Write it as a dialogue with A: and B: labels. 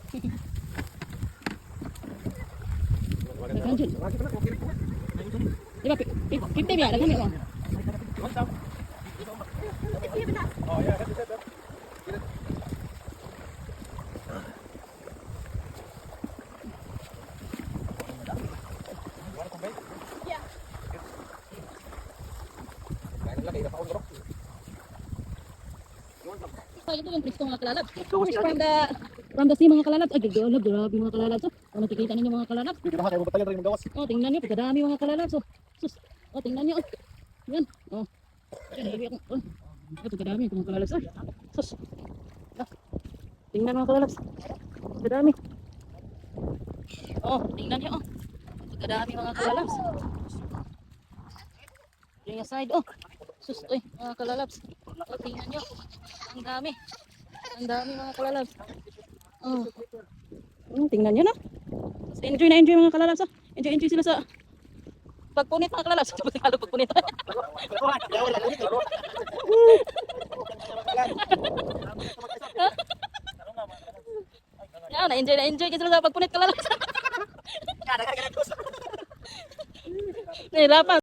A: Kanjut. Di ba 50 biya daghan mo. So, ito yung presko mga kalalabs. From the sea mga kalalabs. Ay, grabe mga kalalabs. Oh, nakikita ninyo mga kalalabs. Oh, tingnan nyo, pagkadami mga kalalabs. Oh, sus. Oh, tingnan nyo. Oh. Yan. Oh. Yan, nalabi ako. Oh. Ay, pagkadami mga kalalabs. Ay, sus. Ah. Tingnan mga kalalabs. Pagkadami. Oh, tingnan nyo. Oh. Pagkadami mga kalalabs. Yung side. Oh. Sus. Uy, mga kalalabs. Oh, tingnan nyo. Ang dami. Ang dami mga kalalabs. Oh. Tingnan nyo na. Enjoy na enjoy mga kalalabs. Oh. Enjoy sila sa pagpunit mga kalalabs. Ito ba Tagalog pagpunit? Yan, na-enjoy sila sa pagpunit kalalabs. Nahirapan.